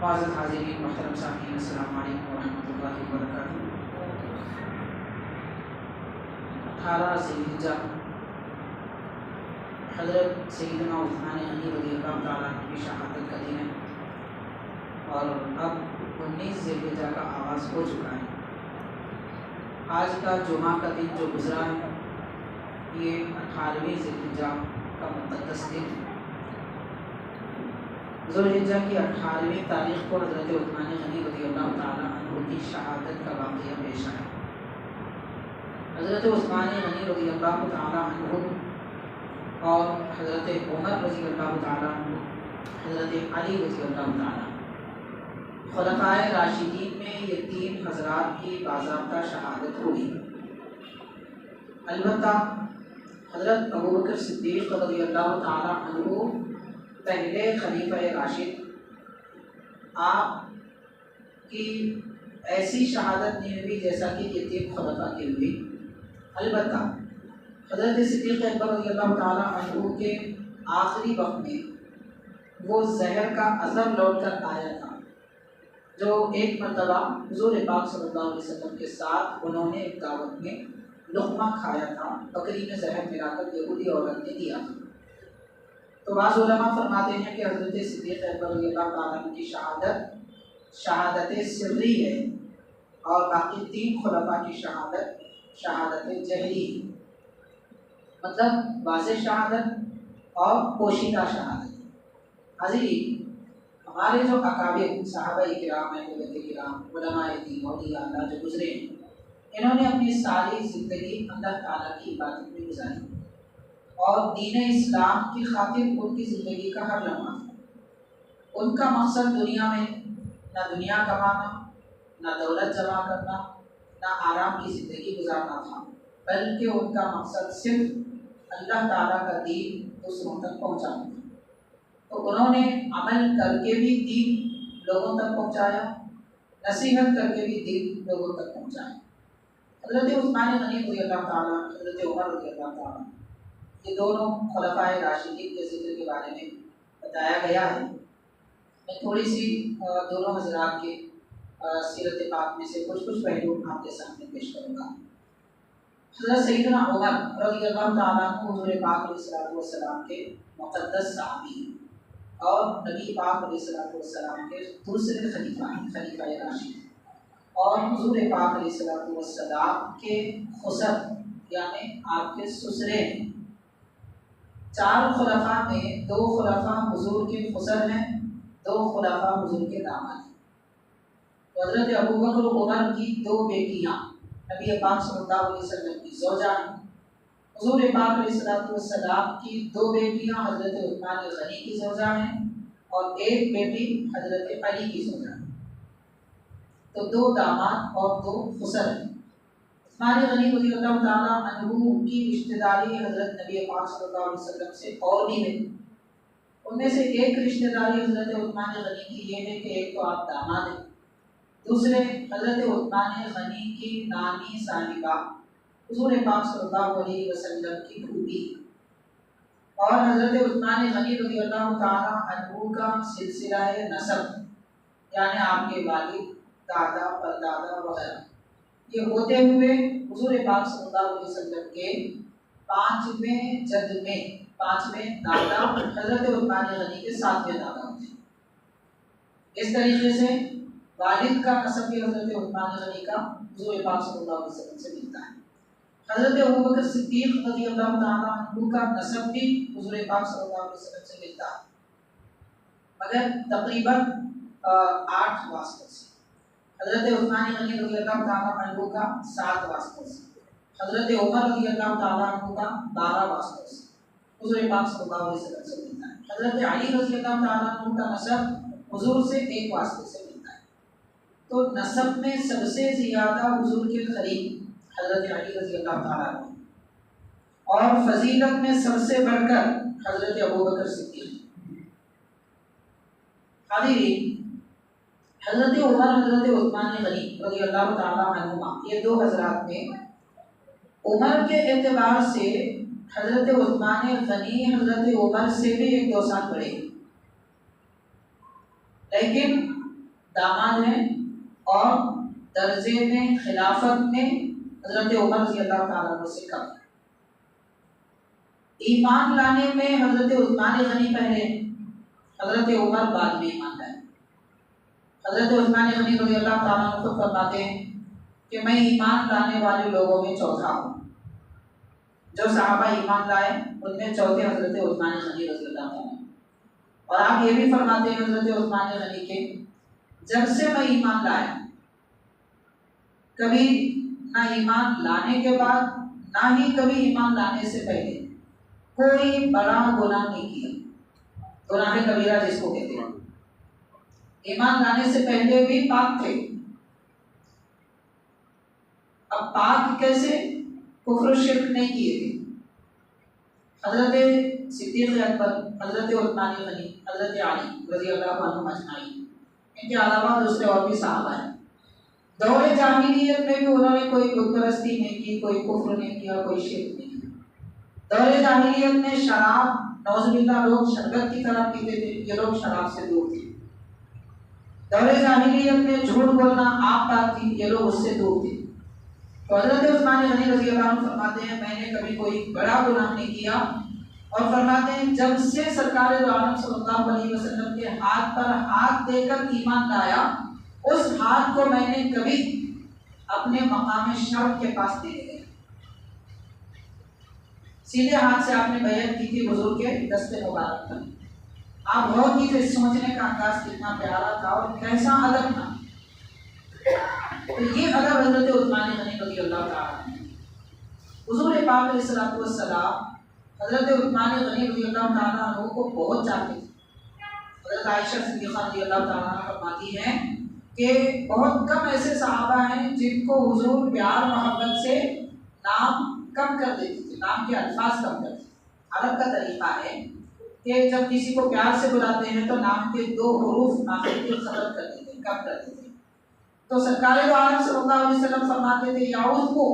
वाज़िद हाज़िरीन मोहतरम सामीन, अस्सलामु अलैकुम वरहमतुल्लाहि वबरकातुहू। 18 ज़िलहिज्जा हज़रत सैयदना उस्मान गनी रज़ियल्लाहु ताला अन्हु की शहादत का दिन है और अब 19 ज़िलहिज्जा का आगाज़ हो चुका है। आज का जुमा का दिन जो गुज़रा है ये 18वीं ज़िलहिज्जा का मुक़द्दस दिन है। ज़ुल्हिज्जा की 18वीं तारीख़ को हज़रत उस्मान गनी रज़ियल्लाहु ताला अन्हु की शहादत का वाक़या पेश आया। हज़रत उस्मान गनी रज़ियल्लाहु ताला अन्हु और हज़रत उमर रज़ियल्लाहु ताला अन्हु, हज़रत अली रज़ियल्लाहु ताला, खुलफ़ाए राशिदीन में ये 3 हज़रात की बाज़ाब्ता शहादत हुई। अलबत्ता हज़रत अबू बकर सिद्दीक़ रज़ियल्लाहु ताला अन्हु पहले खलीफा राशिद, आप की ऐसी शहादत नहीं हुई जैसा कि ये 3 खुलफ़ा की हुई। अलबत्ता हज़रत सिद्दीक़ अकबर रज़ियल्लाहु ताला अन्हु के आखिरी वक्त में वो जहर का असर लौट कर आया था, जो एक मरतबा हुज़ूर पाक सल्लल्लाहु अलैहि वसल्लम के साथ उन्होंने एक दावत में लुक़मा खाया था, बकरी में जहर मिलाकर यहूदी औरत ने दिया था। तो बाज़ उलमा फरमाते हैं कि हज़रत सिद्दीक़ अकबर रज़ियल्लाहु ताला अन्हु की शहादत शहादत सिर्री है और बाकी 3 खुलफ़ा की शहादत शहादत जहरी है, मतलब वाज़ेह शहादत और पोशीदा शहादत। हाज़िरीन, हमारे जो अकाबिर सहाबाए किराम हैं, उलमाए दीन, औलिया अल्लाह जो गुज़रे हैं, इन्होंने अपनी सारी ज़िंदगी अल्लाह ताला की इबादत में गुजारी और दीन इस्लाम की खातिर उनकी ज़िंदगी का हर लम्हा था। उनका मकसद दुनिया में ना दुनिया कमाना, ना दौलत जमा करना, ना आराम की ज़िंदगी गुजारना था, बल्कि उनका मकसद सिर्फ अल्लाह ताला का दीन दूसरों तक पहुँचाना था। तो उन्होंने अमल करके भी दीन लोगों तक पहुँचाया, नसीहत करके भी दीन लोगों तक पहुँचाया। हज़रत उस्मान गनी रज़ियल्लाहु ताला, हज़रत उमर रज़ियल्लाहु ताला, ये दोनों खुलफ़ाए राशिदीन के ज़िक्र के बारे में बताया गया है। मैं थोड़ी सी दोनों हज़रात के सीरत पाक में से कुछ पहलू आपके सामने पेश करूँगा। हज़रत सैयदना उमर रज़ियल्लाहु ताला अन्हु हुज़ूर पाक अलैहिस्सलातु वस्सलाम के मुक़द्दस साहबी और नबी पाक अलैहिस्सलातु वस्सलाम के दूसरे खलीफा हैं, खलीफाए राशिद, और हुज़ूर पाक अलैहिस्सलातु वस्सलाम के खुसर यानी आपके ससुरे हैं। 4 खुलफ़ा में 2 खुलफ़ा हुज़ूर के खुसर हैं, 2 खुलफ़ा हुज़ूर के दामाद हैं। तो हज़रत अबू बकर और उमर की 2 बेटियाँ नबी पाक सल्लल्लाहु अलैहि वसल्लम की ज़ौजा हैं। हुज़ूर पाक अलैहिस्सलातु वस्सलाम की 2 बेटियाँ हज़रत उस्मान गनी की ज़ौजा हैं और 1 बेटी हज़रत अली की ज़ौजा है। तो 2 दामाद और 2 खुसर हैं। उस्मान गनी रज़ियल्लाहु ताला अन्हु की रिश्तेदारी हज़रत नबी पाक सल्लल्लाहु अलैहि वसल्लम से और भी है। उनमें से एक रिश्तेदारी हज़रत उस्मान गनी की ये है कि एक तो आप दामाद हैं, दूसरे हज़रत उस्मान गनी की नानी साहिबा हुज़ूर पाक सल्लल्लाहु अलैहि वसल्लम की फूफी और हज़रत उस्मान गनी रज़ियल्लाहु ताला अन्हु का सिलसिला नसब यानी आपके वालिद, दादा, परदादा वगैरह ये होते हुए हुज़ूर पाक सल्लल्लाहु अलैहि वसल्लम के 5वें जद में 5वें दादा हज़रत उस्मान गनी के 7वें दादा होते हैं। इस तरीके से वालिद का नसब भी हज़रत उस्मान गनी का हुज़ूर पाक सल्लल्लाहु अलैहि वसल्लम से मिलता है। हज़रत अबू बकर सिद्दीक़ रज़ियल्लाहु ताला अन्हु का नसब भी हुज़ूर पाक सल्लल्लाहु अलैहि वसल्लम से मिलता है, मगर तकरीबन 8 वास्तों से। हज़रत उस्मान गनी रज़ियल्लाहु ताला अन्हु का 7 वास्तों से, हज़रत उमर रज़ियल्लाहु ताला अन्हु का 12 वास्तों से हुज़ूर पाक सल्लल्लाहु अलैहि वसल्लम से मिलता है। हज़रत अली रज़ियल्लाहु ताला अन्हु का नसब हुज़ूर से 1 वास्ते से मिलता है। तो नसब में सबसे ज़्यादा हुज़ूर के करीब हज़रत अली रज़ियल्लाहु ताला अन्हु, और फजीलत में सबसे बढ़कर हजरत अबू बकर सिद्दीक। हजरत उमर हजरत उस्मान गनी रज़ी अल्लाह तआला अन्हुमा, ये दो हजरात में उमर के एतबार से हजरत उस्मान गनी हजरत उमर से भी 1-2 साल बड़े, लेकिन दामाद हैं और दर्जे में खिलाफत में हजरत उमर रज़ी अल्लाह तआला अन्हु से कम। ईमान लाने में हजरत उस्मान गनी पहले, हजरत उमर बाद में ईमान लाए। हजरत उस्मान गनी रज़ी अल्लाह तआला अन्हु खुद फरमाते हैं कि मैं ईमान लाने वाले लोगों में चौथा हूँ। जो सहाबा ईमान लाए उनमें चौथे हजरत उस्मान गनी रज़ी अल्लाह तआला। और आप ये भी फरमाते हैं हजरत उस्मान गनी के, जब से मैं ईमान लाया कभी ना ईमान लाने के बाद ना ही कभी ईमान लाने से पहले कोई बड़ा गुनाह नहीं किया। गुनाह कबीरा जिसको कहते हैं, ईमान लाने से पहले भी पाक थे। अब पाक कैसे? कुफ्र शिर्क नहीं किए थे। हजरत सिद्दीक अकबर, हजरत उस्मान गनी, हजरत अली रज़ी अल्लाह अन्हुम अजमाइन, इनके अलावा दूसरे और भी सहाबा हैं। दौरे जाहिलियत में भी उन्होंने कोई बुत परस्ती नहीं की, कोई कुफ्र नहीं किया, कोई शिर्क नहीं किया। दौरे जाहिलियत में शराब, नौजुबिल्लाह, लोग शरबत की तरह पीते थे, ये लोग शराब से दूर थे। दौरे जाहिलियत में झूठ बोलना आम बात थी, ये लोग उससे दूर थे। तो हजरत उस्मान गनी रज़ी अल्लाह अन्हु फरमाते हैं, मैंने कभी कोई बड़ा गुनाह नहीं किया। और फरमाते हैं, जब से सरकार दो आलम सल्लल्लाहु अलैहि वसल्लम के हाथ पर हाथ देकर ईमान लाया, उस हाथ को मैंने कभी अपने मकाम शर्फ के पास दे दिया। सीधे हाथ से आपने बैत की थी हुजूर के दस्ते मुबारक पर। आप गौर कीजिए, सोचने का अंदाज कितना प्यारा था और कैसा अदब था। तो ये अदब हजरत उस्मान गनी रज़ी अल्लाह तआला, हुजूर पाक अलैहिस्सलातु वस्सलाम हजरत उस्मान गनी रज़ी अल्लाह तआला अन्हु को बहुत चाहते थे। हजरत आयशा सिद्दीक़ा रज़ी अल्लाह तआला अन्हा फरमाती हैं कि बहुत कम ऐसे सहाबा हैं जिनको हुजूर प्यार मोहब्बत से नाम कम कर देते थे, नाम के अल्फाज कम कर देते। अरब का तरीका है कि जब किसी को प्यार से बुलाते हैं तो नाम के 2 हुरूफ आखिर के खत्म कर देते हैं, कम कर देते हैं। तो सरकार दो आलम सल्लल्लाहु अलैहि वसल्लम फरमाते थे याउज़्बु,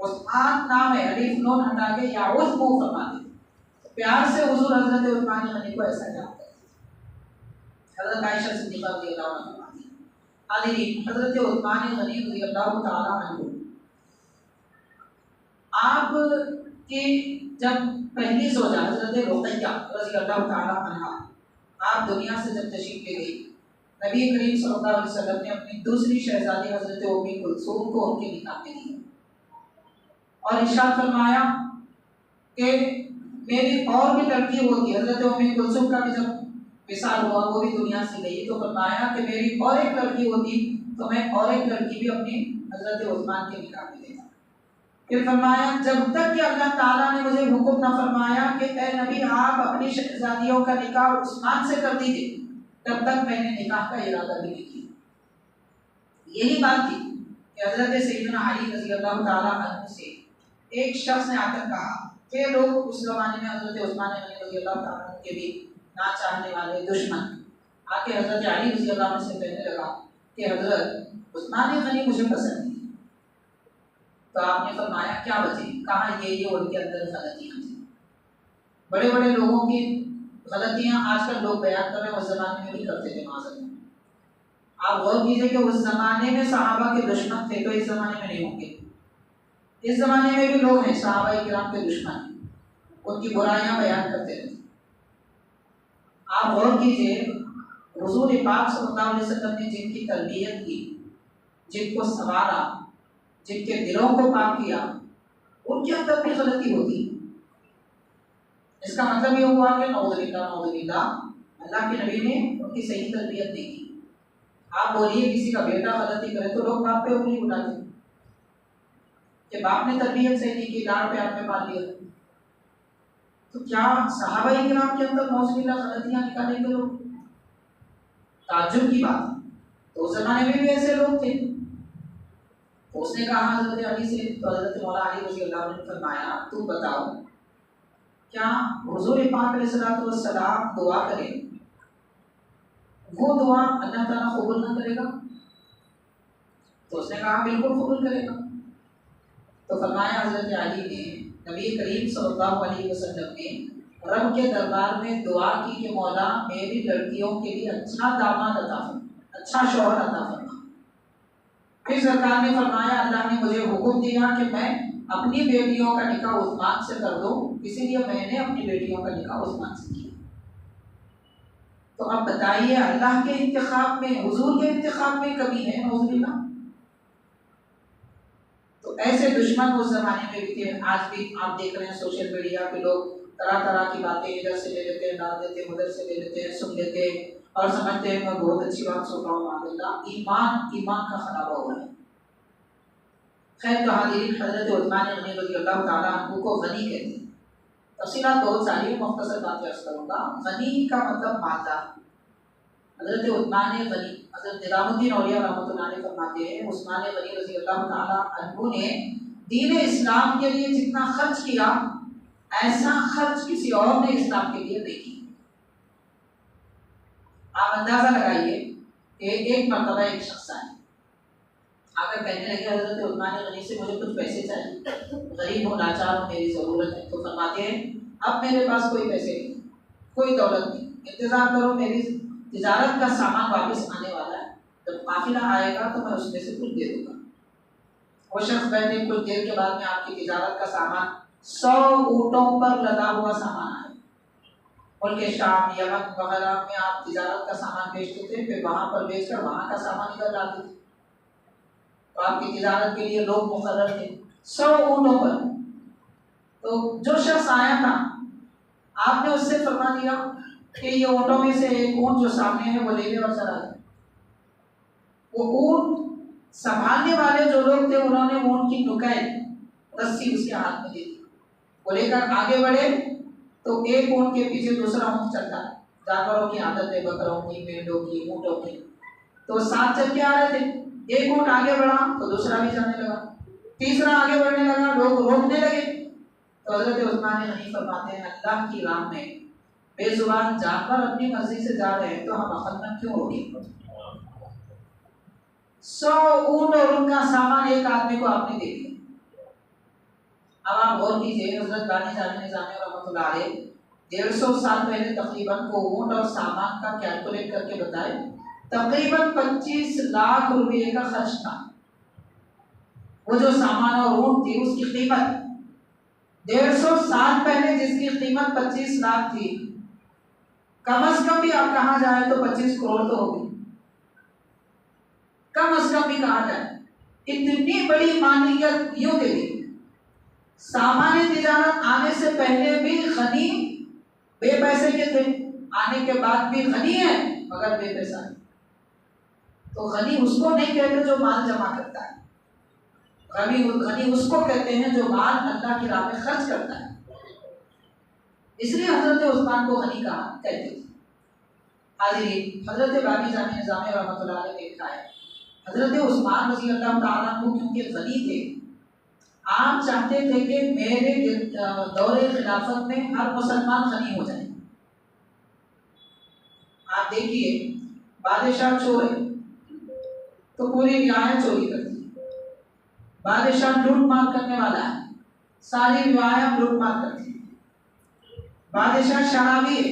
उस्मान नाम है, अलिफ नून हटा के याउज़्बु फरमाते थे। प्यार से हुजूर हजरत उस्मान गनी को ऐसा याद करते थे। हजरत आयशा सिद्दीक़ा रज़ी अल्लाह अन्हा फरमाती हैं, हाज़िरीन, हजरत उस्मान गनी रज़ी अल्लाह तआला अन्हु आप के जब पहली ज़ौजा हजरत रुक़ैया रज़ी अल्लाह तआला अन्हा आप दुनिया से जब तशरीफ़ ले गई, नबी करीम सल्लल्लाहु अलैहि वसल्लम ने अपनी दूसरी शहज़ादी हजरत उम्मी कुलसूम को उनके निकाह में दिया और इरशाद फरमाया कि मेरी और भी लड़की होगी। हजरत उम्मी कुलसूम का भी जब विसाल हुआ, वो भी दुनिया से गई, तो फरमाया कि मेरी और एक लड़की होती तो मैं और एक लड़की भी अपनी हजरत उस्मान के निकाह में देता। फिर फरमाया, जब तक कि अल्लाह ताला ने मुझे हुक्म न फरमाया कि ए नबी आप अपनी शहज़ादियों का निकाह उस्मान से कर दीजिए, तब तक मैंने निकाह का इरादा भी नहीं किया। यही बात थी कि हजरत सैयदना अली रज़ी अल्लाह ताला अन्हु से एक शख्स ने आकर कहा कि लोग उस ज़माने में हजरत उस्मान रज़ी अल्लाह ताला अन्हु के भी ना चाहने वाले दुश्मन आके हजरत अली रज़ी अल्लाह अन्हु से कहने लगा कि हजरत उस्मान गनी मुझे पसंद नहीं। तो आपने फरमाया क्या वजह? कहा ये उनके अंदर गलतियाँ थी। बड़े बड़े लोगों की गलतियाँ आजकल लोग बयान कर रहे हैं, उस ज़माने में भी करते थे। माज़ल्लाह आप गौर कीजिए कि उस ज़माने में सहाबा के दुश्मन थे, तो इस ज़माने में नहीं होंगे। इस ज़माने में भी लोग हैं सहाबा किराम के दुश्मन, उनकी बुराइयां बयान करते रहते। आप गौर कीजिए, हुजूर पाक सल्लल्लाहु अलैहि वसल्लम ने जिनकी तरबियत की, जिनको संवारा, जिनके दिलों को पाक किया, उनके अंदर भी गलती होती। इसका मतलब ये हुआ कि नौज़ुबिल्लाह अल्लाह के नबी ने उनकी सही तरबियत नहीं की। आप बोलिए किसी का बेटा गलती करे तो लोग बाप पे उंगली उठाते कि बाप ने तरबियत सही नहीं की, लाड़ प्यार में पाल लिया। तो क्या सहाबा किराम के अंदर नौज़ुबिल्लाह गलतियां निकालेंगे लोग? ताज्जुब की बात। तो उस जमाने में भी ऐसे लोग थे। तो उसने कहा हजरत अली से, तो हजरत मौला अली रज़ी अल्लाह अन्हु ने फरमाया, तू बताओ क्या हुजूर पाक अलैहिस्सलातु वस्सलाम दुआ करें, वो दुआ अल्लाह ताला कबूल ना करेगा? तो उसने कहा बिल्कुल कबूल करेगा। तो फरमाया हजरत अली ने, नबी करीम सल्लल्लाहु अलैहि वसल्लम ने रब के दरबार में दुआ की कि मौला मेरी लड़कियों के लिए अच्छा दामाद अता फरमा, अच्छा शौहर अता फरमा। फिर सरकार ने फरमाया, अल्लाह ने मुझे हुक्म दिया कि मैं अपनी बेटियों का निकाह उस्मान से कर दूं, इसीलिए मैंने अपनी बेटियों का निकाह उस्मान से किया। तो अब बताइए, अल्लाह के इंतखाब में, हुजूर के इंतखाब में कभी है नौजुबिल्लाह? तो ऐसे दुश्मन उस जमाने में भी थे। आज भी आप देख रहे हैं सोशल मीडिया पे लोग तरह तरह की बातें इधर से ले लेते हैं, डाल देते हैं, उधर से ले लेते हैं, सुन लेते हैं और समझते हैं मैं बहुत अच्छी बात सुन रहा हूँ। माशाअल्लाह, ईमान का खराबा हुआ है। खैर तो हाज़िरीन, हज़रत उस्मान गनी रज़ी अल्लाह ताला अन्हु को गनी कहते हैं। तफसीलात बहुत सारी, मुख्तसर बातें अर्ज़ करूँगा। गनी का मतलब मालदार। हज़रत उस्मान गनी, हज़रत निज़ामुद्दीन औलिया रहमतुल्लाह अलैह फरमाते हैं, उस्मान गनी रज़ी अल्लाह ताला अन्हु ने दीन इस्लाम के लिए जितना खर्च किया, ऐसा खर्च किसी और ने इस्लाम के लिए नहीं किया। आप अंदाजा लगाइए कि एक मरतबा एक शख्स आए, आकर कहने लगे हज़रत उस्मान गनी से मुझे कुछ पैसे चाहिए, गरीब हूँ, लाचार हूँ, मेरी ज़रूरत है। तो फरमाते हैं अब मेरे पास कोई पैसे नहीं, कोई दौलत नहीं, इंतज़ार करो, मेरी तिजारत का सामान वापस आने वाला है, जब काफिला आएगा तो मैं उसमें से कुछ दे दूंगा। वो शख्स बैठे, कुछ देर के बाद में आपकी तिजारत का सामान 100 ऊँटों पर लदा हुआ सामान आया। मुल्क शाम, यमन वगैरह में आप तिजारत का सामान बेचते थे, फिर वहां पर बेचकर वहां का सामान इधर लाते थे। तो आपकी तिजारत के लिए लोग मुकर्रर थे 100 ऊँटों पर। तो जो शख्स आया था, आपने उससे फरमा दिया कि ये ऊँटों में से एक ऊँट जो सामने है वो ले ले और चला जाए। वो ऊँट संभालने वाले जो लोग थे, उन्होंने ऊँट की नुकाई रस्सी उसके हाथ में दे दी। वो लेकर आगे बढ़े तो एक ऊँट के पीछे दूसरा ऊँट चलता है। जानवरों की आदत है, बकरों की, मेंढों की, ऊँटों की। तो साथ चल के आ रहे थे, एक ऊँट आगे बढ़ा तो दूसरा भी जाने लगा, तीसरा आगे बढ़ने लगा, लोग रोकने लगे। तो हज़रत उस्मान गनी फरमाते हैं, अल्लाह की राह में बेजुबान जानवर अपनी मर्जी से जा रहे हैं तो हम अकल में क्यों रोकेंगे? 100 ऊँट और उनका सामान एक आदमी को आपने दे दिया। अब आप गौर कीजिए, हज़रत गानी जाने रहमतुल्लाह अलैह 150 साल पहले तकरीबन को ऊँट और सामान का कैलकुलेट करके बताए, तकरीबन 25 लाख रुपए का खर्च था। वो जो सामान और ऊँट थी उसकी कीमत 150 साल पहले जिसकी कीमत 25 लाख थी, कम अज कम भी आप कहा जाए तो 25 करोड़ तो होगी, कम अज कम भी कहा जाए। इतनी बड़ी मालियत यूं दे दी। सामान्य तिजारत आने से पहले भी गनी बेपैसे के थे, आने के बाद भी गनी है मगर बेपैसा है। तो गनी उसको नहीं कहते जो माल जमा करता है, गनी उसको कहते हैं जो माल अल्लाह की राह में खर्च करता है। इसलिए हजरत उस्मान को गनी कहा कहते थे। हाज़िरीन, हजरत बानी जामी निज़ामी रहमतुल्लाह अलैह ने लिखा है, हजरत उस्मान रज़ी अल्लाह ताला अन्हु क्योंकि गनी थे, आप चाहते थे कि मेरे दौरे खिलाफत में हर मुसलमान गनी हो जाए। आप देखिए, बादशाह चोर है तो पूरी रियायत चोरी करती है, बादशाह लूट मार करने वाला है, सारी रियायत लूट मार करती है, बादशाह शराबी है,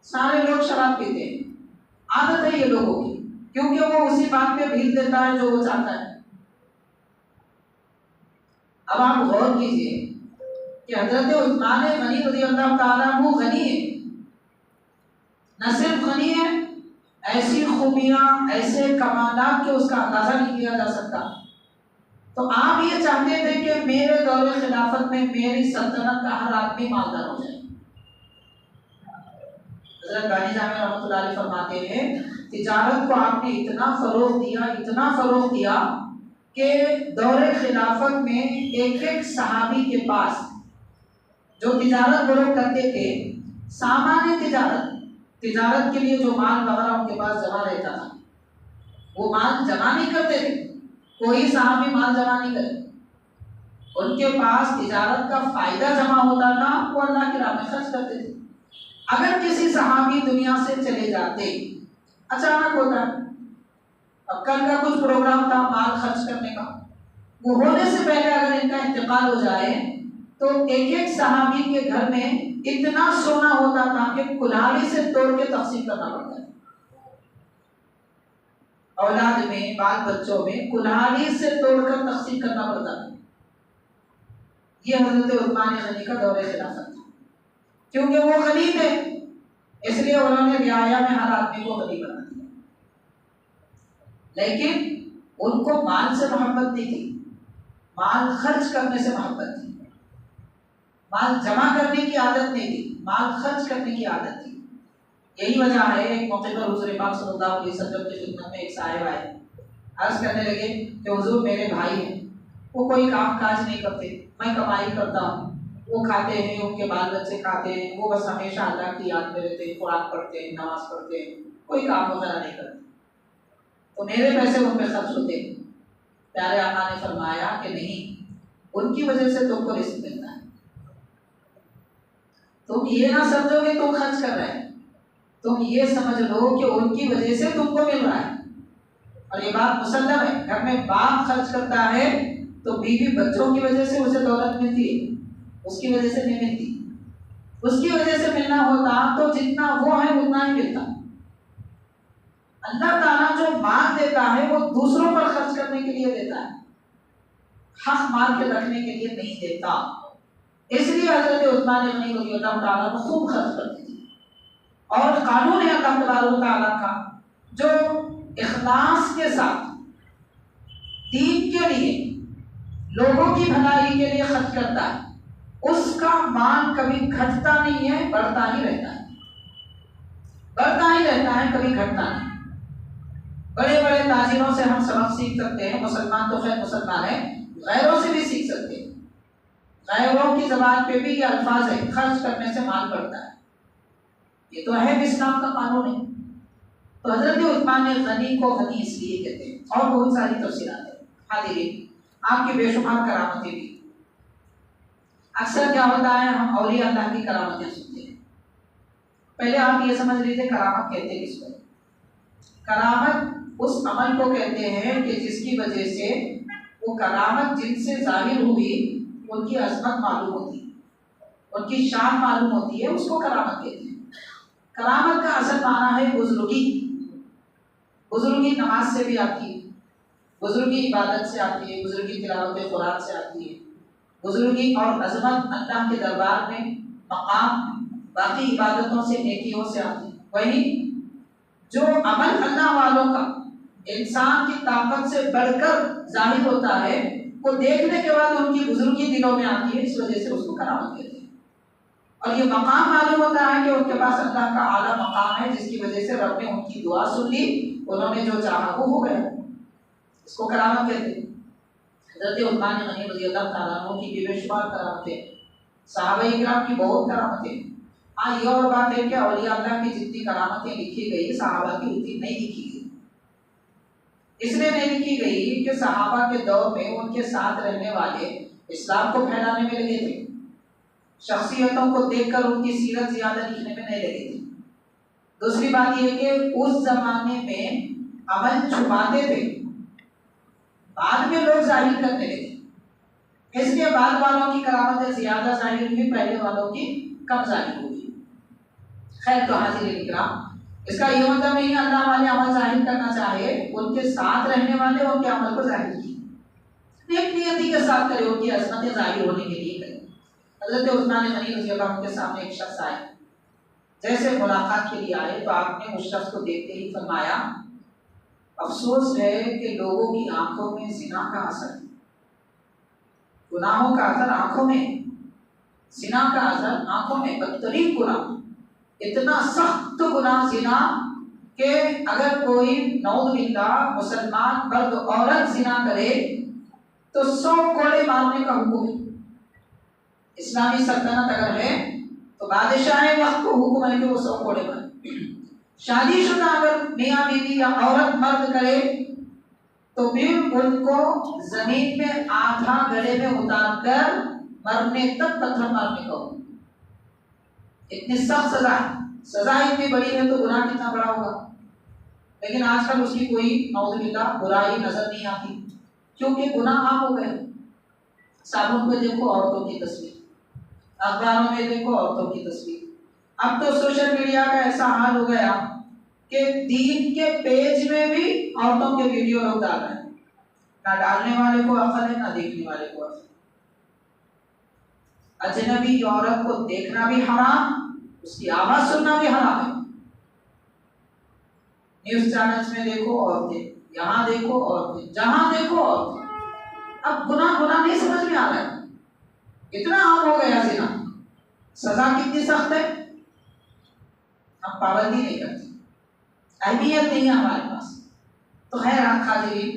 सारे लोग शराब पीते हैं। आदत है ये लोगों की, क्योंकि वो उसी बात पे भीड़ देता है जो वो चाहता है। अब आप गौर कीजिए कि हजरत उस्मान गनी रज़ी अल्लाह ताला अन्हु गनी है, न सिर्फ गनी है, ऐसी खूबियां, ऐसे कमालात के उसका अंदाजा नहीं किया जा सकता। तो आप ये चाहते थे कि मेरे दौरे खिलाफत में मेरी सल्तनत का हर आदमी मालदार हो जाए। हज़रत गानी जामी रहमतुल्लाह अलैह फरमाते हैं, तिजारत को आपने इतना फरोग दिया, इतना फरोग दिया कि दौरे खिलाफत में एक एक सहाबी के पास जो तिजारत वो लोग करते थे, सामान्य तिजारत के लिए जो माल वगैरह उनके पास जमा रहता था, वो माल जमा नहीं करते थे, कोई सहाबी माल जमा नहीं करे, उनके पास तिजारत का फायदा जमा होता था, वो अल्लाह की राह में खर्च करते थे। अगर किसी सहाबी दुनिया से चले जाते, अचानक होता है, अब कल का कुछ प्रोग्राम था माल खर्च करने का, वो होने से पहले अगर इनका इंतकाल हो जाए तो एक एक सहाबी के घर में इतना सोना होता था कि कुल्हाड़ी से तोड़ के तकसीम करना पड़ता है। औलाद में, बाल बच्चों में कुल्हाड़ी से तोड़कर तकसीम करना पड़ता था। ये हजरत उस्मान गनी का दौरे खिलाफत था, क्योंकि वो गनी थे, इसलिए उन्होंने रियाया में हर आदमी को गनी बना दिया। लेकिन उनको माल से मोहब्बत नहीं थी, माल खर्च करने से मोहब्बत थी। माल जमा करने की आदत नहीं थी, माल खर्च करने की आदत थी। यही वजह है एक मौके पर हुजूर पाक सल्लल्लाहु अलैहि वसल्लम की खिदमत में एक साहिब आए, अर्ज करने लगे कि हुजूर मेरे भाई हैं, वो कोई काम काज नहीं करते, मैं कमाई करता हूँ, वो खाते हैं, उनके बाल बच्चे खाते हैं, वो बस हमेशा अल्लाह की याद में रहते हैं, कुरान पढ़ते हैं, नमाज पढ़ते हैं, कोई काम वगैरह नहीं करते, तो मेरे पैसे उन पर खर्च होते हैं। प्यारे आका ने फरमाया कि नहीं, उनकी वजह से तुमको रिस्क मिलता है। तुम ये ना समझो कि तुम खर्च कर रहे हैं, तुम ये समझ लो कि उनकी वजह से तुमको मिल रहा है। और ये बात मुसल्लम है, घर में बाप खर्च करता है तो बीवी बच्चों की वजह से उसे दौलत मिलती है, उसकी वजह से नहीं मिलती। उसकी वजह से मिलना होता तो जितना वो है उतना ही मिलता। अल्लाह ताला जो माल देता है वो दूसरों पर खर्च करने के लिए देता है, हक माल के रखने के लिए नहीं देता। इसलिए हजरत उस्मान गनी रज़ियल्लाहु ताला को खूब खर्च करते थे। और कानून है अल्लाह ताला का, जो इखलास के साथ दीन के लिए, लोगों की भलाई के लिए खर्च करता है, उसका माल कभी घटता नहीं है, बढ़ता ही रहता है, बढ़ता ही रहता है, कभी घटता नहीं। बड़े बड़े ताजिरों से हम सबक सीख सकते हैं, मुसलमान तो खैर मुसलमान है, गैरों से भी सीख सकते हैं। गैरों की जबान पे भी ये अल्फाज है, खर्च करने से माल बढ़ता है, ये तो है इस्लाम का कानून है। तो हजरत उस्मान गनी को गनी इसलिए कहते हैं, और बहुत सारी तफसीरात है। हादिरीन, आपकी बेशुमार करामतें भी। अक्सर क्या होता है, हम औलिया अल्लाह की करामतें सुनते हैं। पहले आप ये समझ लीजिए करामत कहते किसको। करामत उस अमल को कहते हैं कि जिसकी वजह से वो करामत जिनसे जाहिर हुई उनकी अजमत मालूम होती है, उनकी शान मालूम होती है, उसको करामत कहते हैं। करामत का असल माना है बुजुर्गी। बुजुर्गी नमाज से भी आती है, बुजुर्गी इबादत से आती है, बुजुर्गी तिलावत कुरान से आती है, बुजुर्गी और अजमत अल्लाह के दरबार में मकाम बाकी इबादतों से, नेकियों से आती है। वही जो अमल अल्लाह वालों का इंसान की ताकत से बढ़कर जाहिर होता है, वो देखने के बाद उनकी बुजुर्गी दिलों में आती है, इस वजह से उसको करामत कहते हैं। और ये मकाम मालूम होता है कि उनके पास अल्लाह का आला मकाम है, जिसकी वजह से रब ने उनकी दुआ सुन ली, उन्होंने जो चाहा वो हो गया, इसको करामत कहते हैं। हज़रत उस्मान गनी रज़ियल्लाहु ताला अन्हु की बेशुमार करामतें, सहाबाए किराम की बहुत करामतें। हाँ, ये और बात है कि औलिया अल्लाह की जितनी करामतें लिखी गई, सहाबा की उतनी नहीं लिखी गई। इसलिए नहीं लिखी गई कि सहाबा के दौर में उनके साथ रहने वाले इस्लाम को फैलाने में लगे थे, शख्सियतों को देखकर उनकी सीरत ज्यादा लिखने में नहीं लगे थे। दूसरी बात यह कि उस जमाने में अमल छुपाते थे, बाद में लोग जाहिर करने लगे, इसलिए बाद वालों की करामतें ज्यादा जाहिर हुई, पहले वालों की कम जाहिर हुई। खैर, तो हाजिर इकराम, इसका ये मतलब नहीं अल्लाह वाले अमल जाहिर करना चाहे, उनके साथ रहने वाले उनके अमल को जाहिर किए, एक नियति के साथ करे, उनकी अजमतें जाहिर होने के लिए करे। हज़रत उस्मान गनी रज़ियल्लाहु अन्हु के सामने एक शख्स आए, जैसे मुलाकात के लिए आए तो आपने उस शख्स को देखते ही फरमाया, अफसोस है कि लोगों की आंखों में जिना का असर, गुनाहों का असर आंखों में, जिना का असर आंखों में, बदतरीन गुनाह, इतना सख्त गुनाह जिना कि अगर कोई नौज़ बिल्लाह मुसलमान मर्द औरत जिना करे तो 100 कोड़े मारने का हुक्म है। इस्लामी सल्तनत अगर है तो बादशाह वक्त को हुक्म है कि वो 100 कोड़े मारे। शादीशुदा अगर मियाँ बीवी या औरत मर्द करे तो भी उनको जमीन में आधा गले में उतार कर मरने तक पत्थर मारने को, इतनी सख्त सजा है। सजा इतनी बड़ी है तो गुनाह कितना बड़ा होगा। लेकिन आजकल उसकी कोई नौजुबिल्लाह बुराई नजर नहीं आती, क्योंकि गुनाह आम हो गए। साबुन पे देखो औरतों की तस्वीर, अखबारों में देखो औरतों की तस्वीर। अब तो सोशल मीडिया का ऐसा हाल हो गया कि दीन के पेज में भी औरतों के वीडियो लोग डाल रहे हैं। ना डालने वाले को अकल है, ना देखने वाले को अकल। अजनबी औरत को देखना भी हराम, उसकी आवाज सुनना भी हराम है। न्यूज चैनल्स में देखो औरतें, यहाँ देखो औरतें, जहां देखो औरतें। अब गुनाह गुनाह नहीं समझ में आ रहा है, इतना आम हो गया जिना। सजा कितनी सख्त है, हम पाबंदी नहीं करते, अहमियत नहीं है हमारे पास। तो खैर हाजिरीन,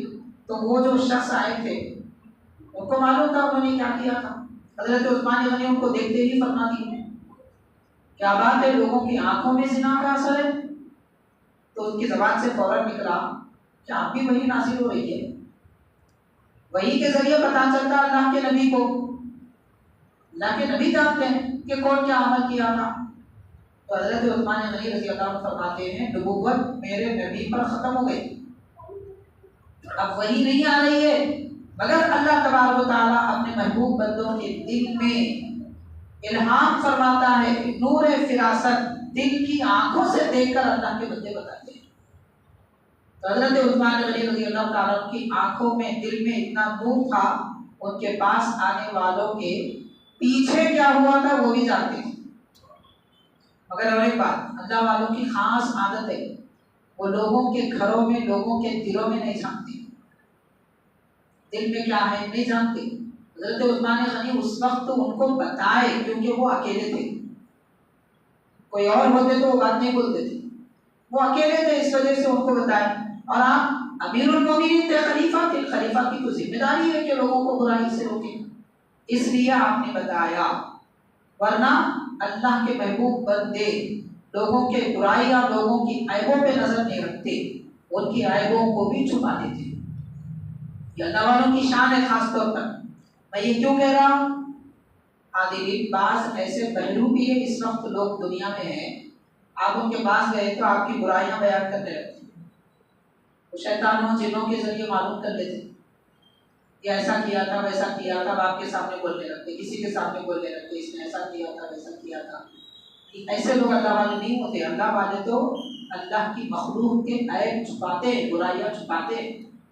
तो वो जो शख्स आए थे उनको मालूम था उन्होंने क्या किया था। हजरत उस्मान गनी उनको देखते ही फरमा दी, क्या बात है, लोगों की आंखों में जिना का असर है। तो उनकी जबान से फौरन निकला कि आप भी वही नासिल हो रही है। वही के जरिए पता चलता अल्लाह के नबी को, अल्लाह के नबी जानते हैं कि कौन क्या अमल किया था। तो हजरत उस्मान गनी रज़ी अल्लाह अन्हु फरमाते हैं, नबूवत मेरे नबी पर खत्म हो गई, अब वही नहीं आ रही है, मगर अल्लाह तबारक व तआला अपने महबूब बंदों के दिल में इल्हाम फरमाता है, नूर फिरासत दिल की आंखों से देखकर अल्लाह के बंदे बताते हैं। तो हजरत उस्मान गनी रज़ी अल्लाह तआला की आंखों में, दिल में इतना नूर था, उनके पास आने वालों के पीछे क्या हुआ था वो भी जानते थे। मगर और एक बात, अल्लाह वालों की खास आदत है, वो लोगों के घरों में, लोगों के दिलों में नहीं झांकते, दिल में क्या है नहीं जानते। हजरत उस्मान गनी उस वक्त तो उनको बताए, क्योंकि वो अकेले थे, कोई और होते तो वो बात नहीं बोलते थे, वो अकेले थे, इस वजह से उनको बताए। और आप अमीरुल मोमिनीन थे, खलीफा थे, खलीफा की तो जिम्मेदारी है कि लोगों को बुराई से रोके, इसलिए आपने बताया। वरना अल्लाह के महबूब बंदे लोगों के बुराइयां, लोगों की ऐबों पे नजर नहीं रखते, उनकी ऐबों को भी छुपा देते। ये अल्लाह वालों की शान है खास तौर पर। मैं ये क्यों कह रहा हूँ, हादिरीन बाज ऐसे पहलू भी है, इस वक्त लोग दुनिया में हैं, आप उनके पास गए तो आपकी बुराइयां बयान करने लगते, तो शैतानों जिन्नों के जरिए मालूम कर लेते कि ऐसा किया था, वैसा किया था, आपके सामने बोलने लगते, किसी के सामने बोलने लगते, इसने ऐसा किया था, वैसा किया था। ऐसे लोग अल्लाह वाले नहीं होते। अल्लाह वाले तो अल्लाह की मखलूक के ऐब छुपाते, बुराइयां छुपाते,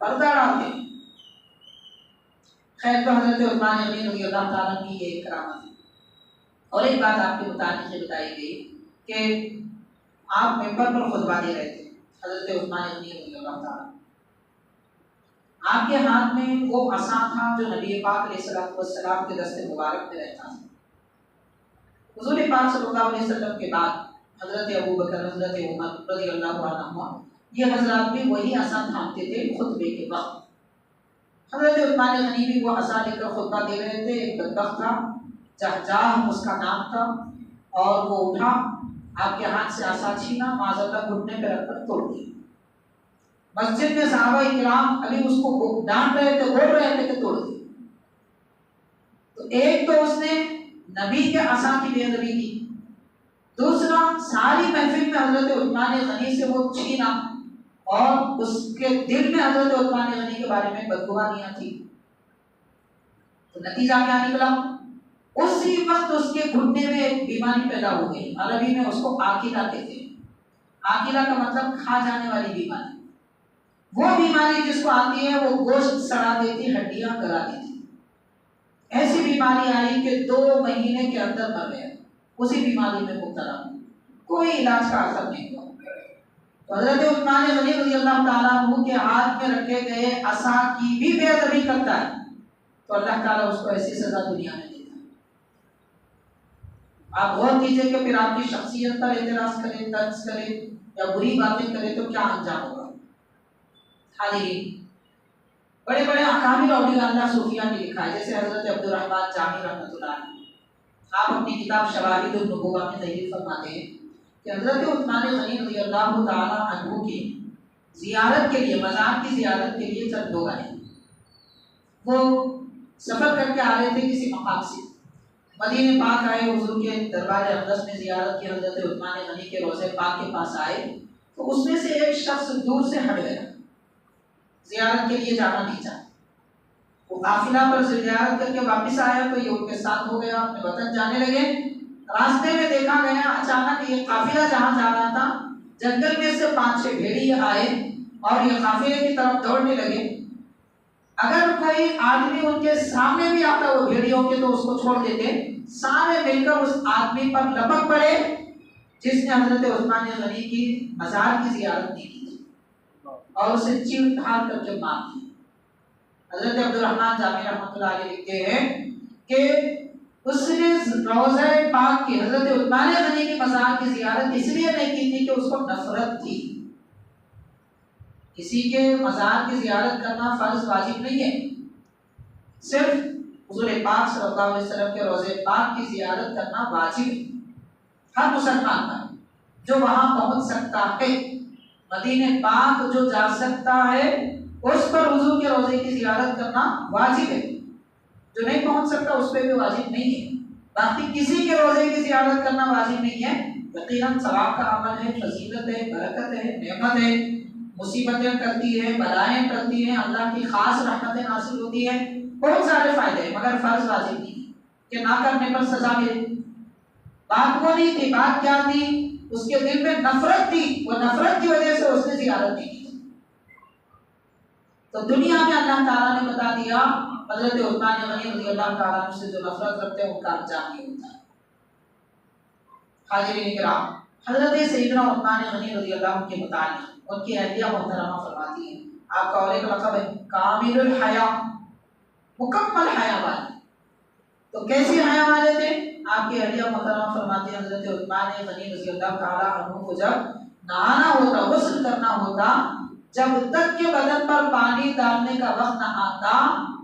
पर्दा डालते। खैर, तो हजरत उस्मान गनी रज़ी अल्लाह तआला की ये करामत है। और एक बात आपके मुताबिक से बताई गई कि आप मिंबर पर खुतबा दे रहे थे, हजरत उस्मान गनी रज़ी अल्लाह तआला, आपके हाथ में वो असा था जो नबी पाक अलैहिस्सलाम के दस्ते मुबारक में रहता था। हुजूर पाक सल्लल्लाहु अलैहि वसल्लम के बाद हजरत अबू बकर, हजरत उमर रज़ी अल्लाहु अन्हुमा, ये हजरत भी वही असा थामते थे खुतबे के वक्त। हजरत उस्मान गनी भी वो असा लेकर खुतबा दे रहे थे। एक बदबख्त था, जहजाह उसका नाम था, और वो उठा, आपके हाथ से असा छीना, माज़अल्लाह घुटने पे रखकर तोड़ दिया। मस्जिद में सहाबा इकराम अभी उसको डांट रहे थे, बोल रहे थे कि तोड़ दिया। तो एक तो उसने नबी के असा की बेअदबी की, दूसरा सारी महफिल में हजरत उस्मान गनी से वो छीना, और उसके दिल में हजरत उस्मान गनी के बारे में बदगुमानियां थी। तो नतीजा क्या निकला, उसी वक्त उसके घुटने में एक बीमारी पैदा हो गई। अरबी में उसको आकिला कहते हैं। आकिला का मतलब खा जाने वाली बीमारी। वो बीमारी जिसको आती है वो गोश्त सड़ा देती, हड्डियां गला देती। ऐसी बीमारी आई कि 2 महीने के अंदर मर गया, उसी बीमारी में मुब्तला, कोई इलाज का असर नहीं हुआ। तो हजरत उस्मान गनी रज़ी अल्लाह तआला अन्हु के हाथ में रखे गए असा की भी बेअदबी करता है तो अल्लाह ताला उसको ऐसी सजा दुनिया में देता है। आप गौर कीजिए कि फिर आपकी शख्सियत पर एतराज करे, तंज करे या बुरी बातें करे तो क्या अंजाम होगा। हाज़िरीन, बड़े बड़े अकाबिर औलिया अल्लाह सूफिया ने लिखा है, जैसे हजरत अब्दुर्रहमान जामी रहमतुल्लाह अलैह, आप अपनी किताब शवाहिदुन नुबुव्वा में तहरीर फरमाते हैं कि हजरत उस्मान गनी रज़ी अल्लाह तआला अन्हु की जियारत के लिए, मज़ार की जियारत के लिए चंद लोग आए। वो सफ़र करके आ रहे थे किसी मकाम से, मदीने पाक आए, हुजूर के दरबार अक़दस में जियारत की, हज़रत उस्मान गनी के रोज़े पाक के पास आए, तो उसमें से एक शख्स दूर से हट गया, जियारत के लिए जाना नहीं चाहा। वो काफिला पर जियारत करके वापस आया तो ये उनके साथ हो गया, अपने वतन जाने लगे। रास्ते में देखा गया अचानक ये काफिला जहाँ जा रहा था, जंगल में से 5-6 भेड़िए आए और ये काफिले की तरफ दौड़ने लगे। अगर कोई आदमी उनके सामने भी आता वो भेड़ियों के, तो उसको छोड़ देते, सारे मिलकर उस आदमी पर लपक पड़े जिसने हजरत उस्मान गनी की मज़ार की जियारत नहीं की थी, और उसे चीर ढाल करके मार दिया। हजरत अब्दुर्रहमान जामी रहमतुल्लाह अलैह लिखते हैं कि उसने रोज़े पाक की, हजरत उस्मान गनी की मज़ार की जियारत इसलिए नहीं की थी कि उसको नफरत थी। किसी के मज़ार की जियारत करना फर्ज वाजिब नहीं है, सिर्फ हुज़ूर पाक सल्लल्लाहु अलैहि वसल्लम के रोज़े पाक की जियारत करना वाजिब है हर मुसलमान पर, जो वहां पहुंच सकता है। मदीने पाक जो जा सकता है उस पर हुजूर के रोजे की जियारत करना वाजिब है, जो नहीं पहुंच सकता उस पर भी वाजिब नहीं है। बाकी किसी के रोजे की जियारत करना वाजिब नहीं है। यकीनन सवाब का अमल है, फजीलत है, बरकत है, नेमत है, मुसीबतें करती है, बलाएं करती है, अल्लाह की खास रहमतें हासिल होती है, बहुत सारे फायदे हैं, मगर फर्ज वाजिब नहीं है कि ना करने पर सजा मिले। बात वो नहीं थी, बात क्या थी, उसके दिल में नफरत थी, वो नफरत की वजह से उसने जियारत नहीं की। तो दुनिया में अल्लाह ताला ने बता दिया हजरत उस्मान गनी रज़ियल्लाहु ताला अन्हु से जो नफरत करते हैं उनका अंजाम ये होता है। हाज़िरीन किराम, हजरत सैयदना उस्मान गनी रज़ियल्लाहु के मुतालिक उनकी अहलिया मोहतरमा फरमाती है, आपका और एक लक़ब है कामिलुल हया, मुकम्मल हया वाले। तो कैसी हया वाले थे? आपकी अहलिया मोहतरमा फरमाती है हजरत उस्मान गनी रज़ियल्लाहु ताला अन्हु को जब नहाना होता, गुस्ल करना होता, जब तक के बदन पर पानी डालने का वक्त न आता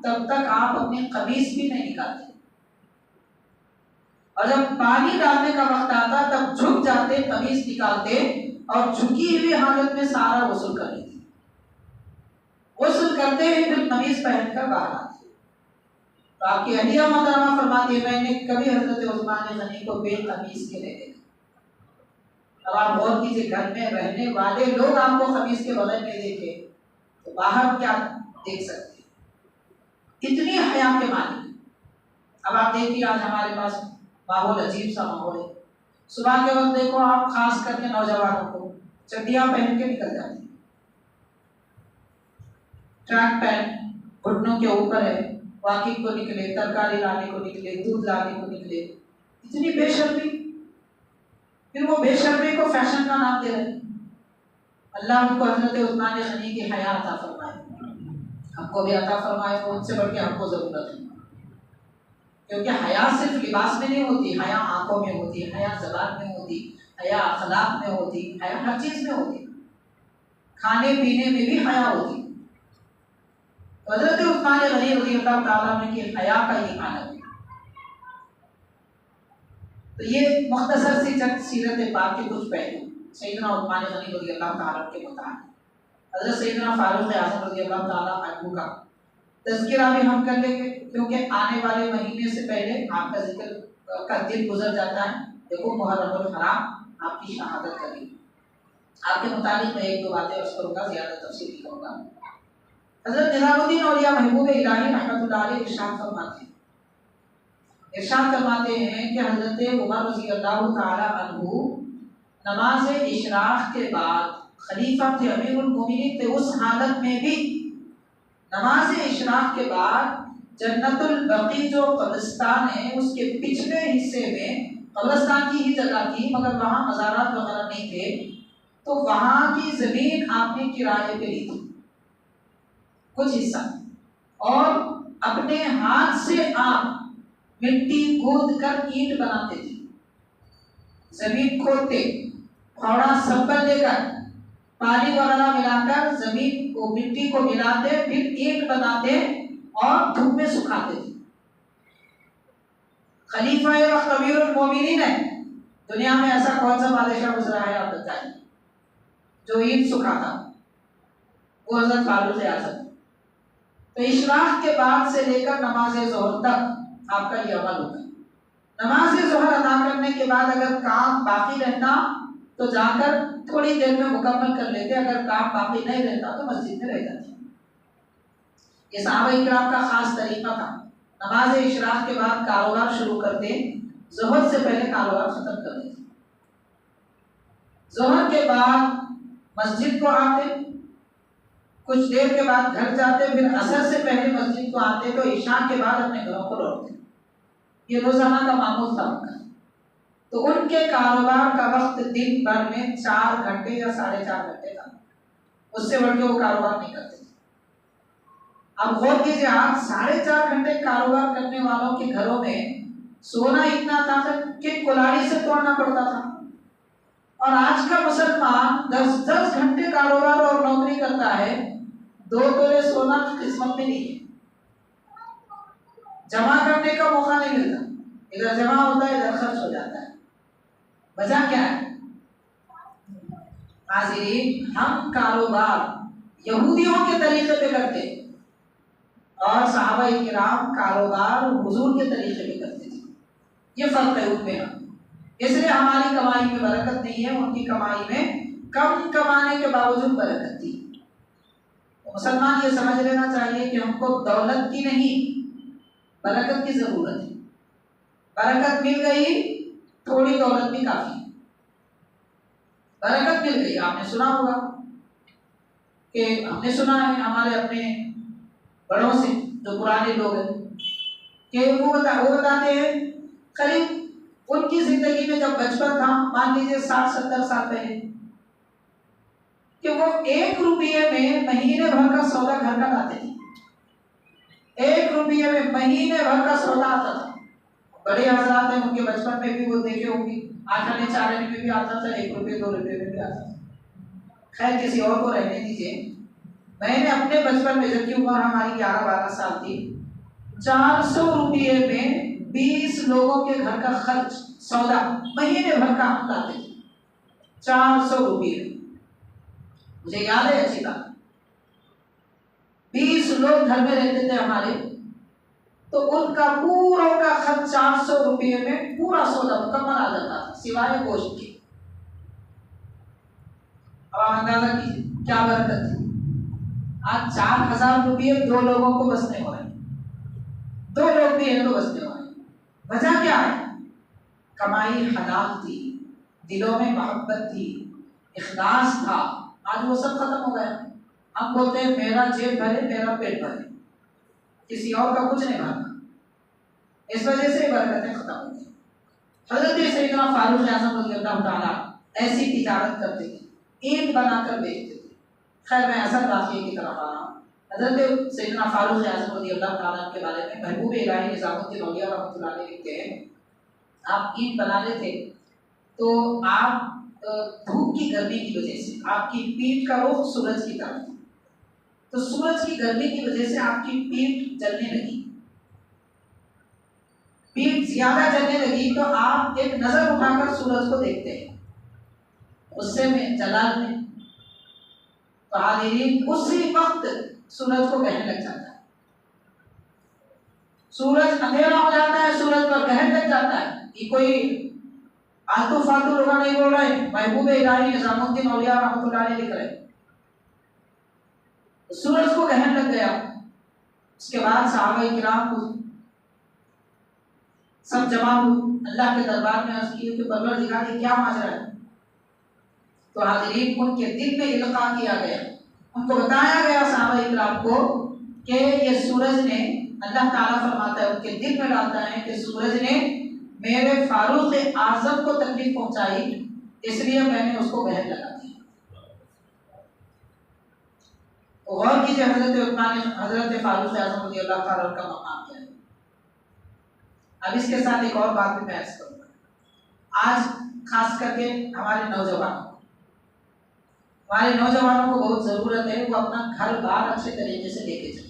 तब तक आप अपनी कमीज भी नहीं निकालते, और जब पानी डालने का वक्त आता तब झुक जाते, कमीज निकालते और झुकी हुई हालत में सारा गुस्ल कर लेते। गुस्ल करते ही फिर कमीज पहनकर बाहर आते। तो आपकी अहलिया मोहतरमा फरमाती है, मैंने कभी हजरत उस्मान गनी को बेकमीज के नहीं देखा। अब आप गौर कीजिए, घर में रहने वाले लोग आपको कमीज के बगैर नहीं देखे तो बाहर क्या देख सकते, इतनी हया के मालिक। अब आप देखिए आज हमारे पास माहौल अजीब सा माहौल है। सुबह के वक्त देखो आप, खास करके नौजवानों को चड्डियां पहन के निकल जाते हैं, ट्रैक पैंट घुटनों के ऊपर है, वॉकिंग को निकले, तरकारी लाने को निकले, दूध लाने को निकले, इतनी बेशर्मी। फिर वो बेशर्मी को फैशन का नाम दे रहे। अल्लाह उनको हजरत उस्मान गनी की हया अता फरमाए, हमको भी अता फरमाए, उनसे बढ़ के हमको जरूरत है। क्योंकि हया सिर्फ लिबास में नहीं होती, हया आंखों में होती, हया ज़बान में होती, हया अखलाक में होती, हया हर चीज में होती, खाने पीने में भी हया होती। हजरत उस्मान गनी रज़ियल्लाहु ताला अन्हु की हया का ये आलम है। तो ये मुख्तसर सी चंद सीरत पाक के कुछ पहलू सैयदना उस्मान गनी रज़ियल्लाहु ताला के मुताबिक। हजरत सैयदना फारूक आज़म रज़ियल्लाहु ताला अन्हु का तज़किरा भी हम कर लेंगे, क्योंकि आने वाले महीने से पहले आपका जिक्र का दिन गुजर जाता है। देखो मुहर्रमुल हराम आपकी शहादत करी, आपके मुताबिक मैं एक दो बातें अर्ज़ करूँगा, ज़्यादा तफसील नहीं करूँगा। हज़रत निज़ामुद्दीन औलिया महबूब इलाही रहमतुल्लाह अलैह इरशाद फरमाते हैं कि हज़रत उमर रज़ियल्लाहु ताला अन्हु नमाज इशराक के बाद खलीफा थे, अमीरुल मोमिनीन थे, उस हालत में भी नमाज इशराक के बाद जन्नतुल बकी जो कब्रिस्तान है उसके पिछले हिस्से में, कब्रिस्तान की ही जगह थी मगर वहाँ मज़ारात वगैरह नहीं थे, तो वहाँ की ज़मीन आपने किराए पे ली थी कुछ हिस्सा, और अपने हाथ से आप मिट्टी खोद कर ईंट बनाते थे। जमीन खोदते, फावड़ा सब्बल लेकर पानी वगैरह मिलाकर जमीन को, मिट्टी को मिलाते, फिर ईंट बनाते और धूप में सुखाते थे। खलीफा वक्त अमीरुल मोमिनीन है, दुनिया में ऐसा कौन सा बादशाह गुजरा है आप बताइए जो ईंट सुखाता। वो हज़रत फारूक आज़म। तो इशराक के बाद से लेकर नमाज ज़ोहर तक आपका ये अमल होगा। नमाज ज़ोहर अदा करने के बाद अगर काम बाकी रहता तो जाकर थोड़ी देर में मुकम्मल कर लेते, अगर काम बाकी नहीं रहता तो मस्जिद में रह जाते। ये सहाबा इकराम का खास तरीका था। नमाज इशराक के बाद कारोबार शुरू करते, ज़ोहर से पहले कारोबार खत्म कर देते। ज़ोहर के बाद मस्जिद को आते, कुछ देर के बाद घर जाते, फिर असर से पहले मस्जिद को आते तो इशा के बाद अपने घरों को लौटते। ये रोजाना का मामूल था उनका। तो उनके कारोबार का वक्त दिन भर में 4 घंटे या 4.5 घंटे था, उससे बढ़ के वो कारोबार नहीं करते थे। अब गौर कीजिए आप, 4.5 घंटे कारोबार करने वालों के घरों में सोना इतना था कि कुल्हाड़ी से तोड़ना पड़ता था। और आज का मुसलमान 10-10 घंटे कारोबार और नौकरी करता है, 2 तोले सोना किस्मत में नहीं है, जमा करने का मौका नहीं मिलता। इधर जमा होता है, इधर खर्च हो जाता है। वजह क्या है? हाज़िरीन, हम कारोबार यहूदियों के तरीके पे करते और सहाबा इकराम कारोबार हुजूर के तरीके पे करते थे। ये फर्क है उनमें। इसलिए हमारी कमाई में बरकत नहीं है, उनकी कमाई में कम कमाने के बावजूद बरकत थी। तो मुसलमान ये समझ लेना चाहिए कि हमको दौलत की नहीं, बरकत की जरूरत है। बरकत मिल गई, थोड़ी दौलत भी काफी। बरकत मिल गई, आपने सुना होगा कि हमने सुना है हमारे अपने बड़ों से जो पुराने लोग हैं कि वो बताते हैं करीब उनकी जिंदगी में जब बचपन था, मान लीजिए 60-70 साल पहले, कि वो 1 रुपये में महीने भर का सौदा घर का लाते थे। 1 रुपये में महीने भर का सौदा आता था। बड़े हजरात हैं, उनके बचपन में भी वो देखे होंगे, 8 आने 4 आने में भी आता था, 1 रुपये 2 रुपये में भी आता था। खैर किसी और को रहने दीजिए। मैंने अपने बचपन में, जबकि उम्र हमारी 11-12 साल थी, 400 रुपये में 20 लोगों के घर का खर्च सौदा महीने भर का हम लाते थे। 400 रुपये, मुझे याद है अच्छी बात। 20 लोग घर में रहते थे हमारे, तो उनका पूरा का खर्च 400 रुपये में पूरा सौदा मुकम्मल आ जाता था, सिवाय गोश्त के। अब आप अंदाजा कीजिए क्या बरकत है। आज 4000 रुपये 2 लोगों को बसने हो रहे हैं, 2 लोग भी हैं तो बसने हो रहे हैं। वजह क्या है? कमाई हलाल थी, दिलों में मोहब्बत थी, इखलास था। आज वो सब खत्म हो गया। हम बोलते हैं मेरा जेब भरे, मेरा पेट भरे, किसी और का कुछ नहीं भरना। इस वजह से बरकतें खत्म हो गई। हज़रत सैयदना फारूक आज़म रज़ियल्लाहु ताला ऐसी तिजारत करते थे, ईंट बनाकर बेचते थे। खैर मैं असल वाक़ये की तरफ आ रहा हूँ। हज़रत सैयदना फारूक आज़म रज़ियल्लाहु ताला के बारे में महबूब इलाही निज़ामुद्दीन औलिया रहमतुल्लाह अलैह लिखते हैं, आप ईंट बनाने थे तो आप धूप की गर्मी की वजह से आपकी पीठ का रुख सूरज की तरफ था, तो सूरज की गर्मी की वजह से आपकी पीठ जलने लगी। पीठ ज्यादा जलने लगी तो आप एक नजर उठाकर सूरज को देखते हैं, उससे में जलाल में, तो हाज़िरीन उसी वक्त सूरज को कहने लग जाता है। सूरज अंधेरा हो जाता है, सूरज पर कहने लग जाता है। ये कोई आलतू फालतू लोग नहीं बोल रहे, महबूब इलाही निज़ामुद्दीन औलिया रहमतुल्लाह अलैह लिख रहे। तो सूरज को कहने लग गया। उसके बाद सहाबा इकराम सब जमा हुए, अल्लाह के दरबार में अर्ज़ की कि परवरदिगार क्या माजरा है। तो हाज़िरीन उनके दिल में इल्क़ा किया गया, उनको बताया गया सहाबा इकराम को कि ये सूरज ने, अल्लाह ताला फरमाता है उनके दिल में डालता है कि सूरज ने मेरे फारूक आज़म को तकलीफ पहुंचाई, इसलिए मैंने उसको बहन लगा दिया। तो गौर कीजिए हज़रत फारूक आज़म रज़ियल्लाहु ताला का मकाम क्या है। अब इसके साथ एक और बात भी मैं अर्ज़ करूँगा। आज खास करके हमारे नौजवानों को बहुत ज़रूरत है वो अपना घर बार अच्छे तरीके से लेके चले।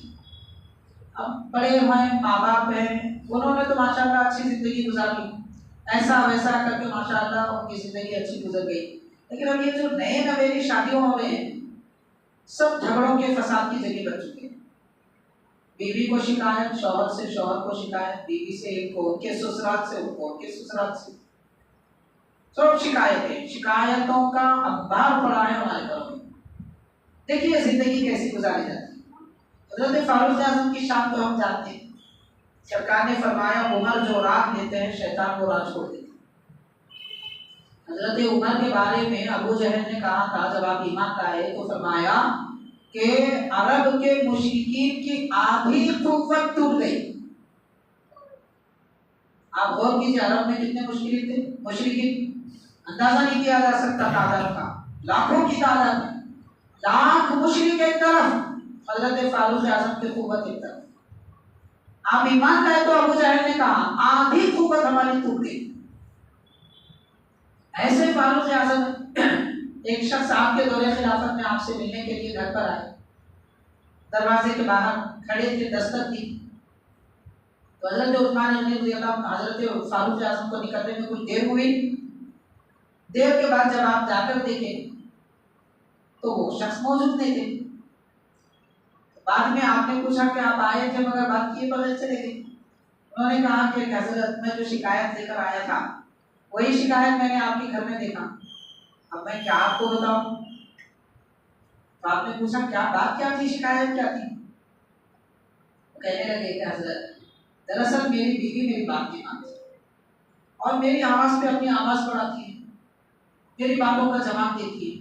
अब बड़े हैं, माँ बाप हैं, उन्होंने तो माशाल्लाह अच्छी ज़िंदगी गुजारी, ऐसा वैसा करके माशाल्लाह उनकी ज़िंदगी अच्छी गुजर गई। लेकिन अब ये जो नए नवेली शादियों हो रहे हैं, सब झगड़ों के फसाद की जगह बन चुके हैं। बीवी को शिकायत, शौहर से शौहर को शिकायत, बीवी से इनको, उनके ससुराल से उनको, उनके ससुराल से, सब शिकायतें, शिकायतों का अंबार पड़ा है हमारे घरों में। देखिए जिंदगी कैसी गुजारी जाती है। हजरत फारूक आजम की शान तो हम जानते हैं। सरकार ने फरमाया उमर जो राह लेते हैं शैतान वो राह छोड़ देते हैं। हजरत उमर के बारे में अबू जहल ने कहा था जब आप ईमान लाए तो फरमाया कि अरब के मुशरिकीन की आधी कुव्वत टूट गई। आप गौर कीजिए अरब में कितने मुशरिकीन अंदाजा नहीं किया जा सकता तादाद का, लाखों की तादाद में, लाख मुशरिक एक तरफ, हजरत फारूक आजम की कुव्वत एक तरफ। आप ईमान लाए तो अबू जहल ने कहा आधी कुव्वत हमारी टूट गई। ऐसे फारूक आजम एक शख्स आपके दौरे खिलाफत में आपसे मिलने के लिए घर पर आए, दरवाजे के बाहर खड़े थे, दस्तक दी तो हजरत उस्मान हजरत फारूक आजम को निकलने में कुछ देर हुई। देर के बाद जब आप जाकर देखे तो वो शख्स मौजूद नहीं थे। बाद में आपने पूछा कि आप आए थे मगर बात किए बगैर चले गए। उन्होंने कहा कि हजरत मैं जो शिकायत लेकर आया था वही शिकायत मैंने आपके घर में देखा, अब मैं क्या आपको बताऊं। तो आपने पूछा क्या बात क्या थी, शिकायत क्या थी। कहने लगे कि हजरत दरअसल मेरी बीवी मेरी बात नहीं मानती और मेरी आवाज पे अपनी आवाज बढ़ाती है, मेरी बातों का जवाब देती है।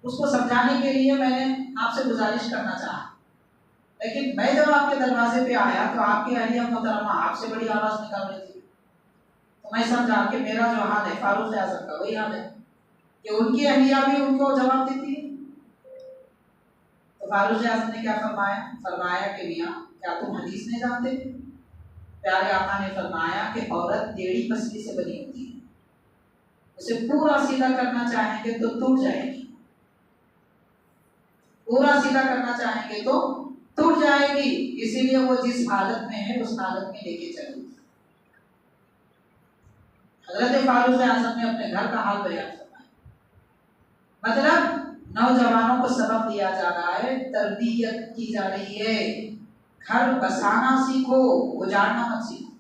उसको समझाने के लिए मैंने आपसे गुजारिश करना चाहा, लेकिन मैं जब आपके दरवाजे पे आया तो आपकी अहलिया मोहतरमा आपसे बड़ी आवाज निकाल रही थी। तो मैं समझा कि मेरा जो हाल है फारूक आजम का वही हाल है कि उनकी अहलिया भी उनको जवाब देती है। तो फारूक आजम ने क्या फरमाया कि मियाँ क्या तुम हदीस नहीं जानते। प्यारे आका ने फरमाया कि औरत टेढ़ी पसली से बनी होती है, उसे पूरा सीधा करना चाहेंगे तो टूट जाएगी, पूरा सीधा करना चाहेंगे तो टूट जाएगी। इसीलिए वो जिस हालत में है उस हालत में लेके चलेगी। हजरत फारूक आजम ने अपने घर का हाल बयान फरमाया। मतलब नौजवानों को सबक दिया जा रहा है, तरबियत की जा रही है। घर बसाना सीखो, उजाड़ना मत सीखो।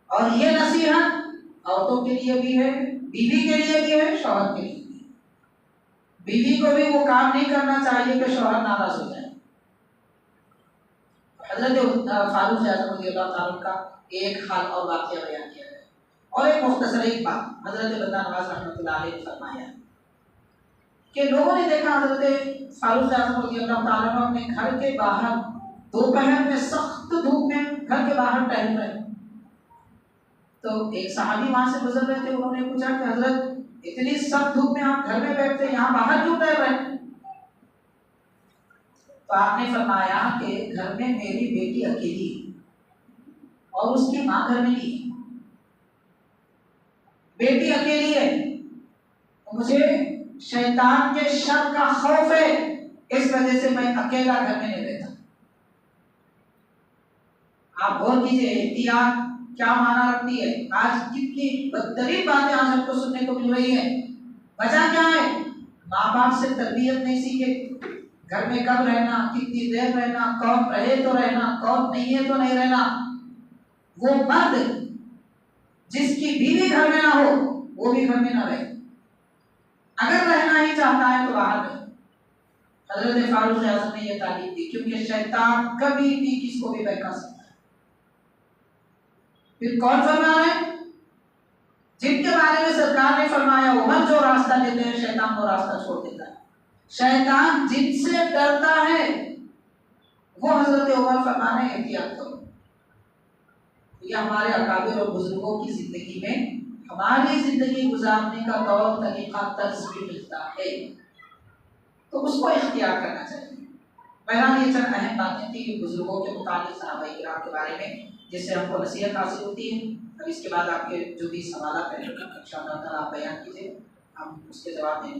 और ये नसीहत औरतों के लिए भी है, बीवी के लिए भी है, शौहर के लिए भी है। बीवी को भी वो काम नहीं करना चाहिए कि शौहर नाराज हो जाए। हजरत फारूक आजम का एक हाल और वाक़या बयान किया गया और एक मुख्तसर एक बात हजरत बंदा नवाज रहमतुल्लाह अलैह ने फरमाया कि लोगों ने देखा हजरत फारूक आजम अपने घर के बाहर दोपहर में सख्त धूप में घर के बाहर टहल रहे। तो एक सहाबी वहां से गुजर रहे थे, उन्होंने पूछा कि हजरत इतनी सख्त धूप में आप घर में बैठते यहाँ बाहर क्यों टहल रहे। तो आपने फरमाया कि घर में मेरी बेटी अकेली और उसकी माँ घर में नहीं है, बेटी अकेली है, मुझे शैतान के शर का खौफ है, इस वजह से मैं अकेला घर में नहीं रहता। आप गौर कीजिए एहतियात क्या माना रखती है। आज कितनी बदतरीन बातें आज हमको सुनने को मिल रही है। वजह क्या है, माँ बाप से तरबियत नहीं सीखे, घर में कब रहना, कितनी देर रहना, कौन रहे तो रहना, कौन नहीं है तो नहीं रहना। वो मर्द जिसकी बीवी घर में ना हो वो भी घर में ना रहे, अगर रहना ही चाहता है तो बाहर रहे। हजरत फारूक आजम ने यह तालीम दी क्योंकि शैतान कभी भी किसको भी बहका सकता है। फिर कौन फरमा है, जिनके बारे में सरकार ने फरमाया उमर जो रास्ता देते हैं शैतान वो रास्ता छोड़ देता है। शैतान जिनसे डरता है वो हजरत उमर फरमा है एहतियात करो। ये हमारे अकाबिर और बुजुर्गों की जिंदगी में हमारी जिंदगी गुजारने का तौर तरीका तर्ज भी मिलता है, तो उसको इख्तियार करना चाहिए। बहरहाल ये चंद अहम बातें थी बुजुर्गों के मुताबिक सहाबाए किराम के बारे में जिससे हमको नसीहत हासिल होती है। अब इसके बाद आपके जो भी सवाल हैं इंशाअल्लाह ताला आप बयान कीजिए, हम उसके जवाब देंगे।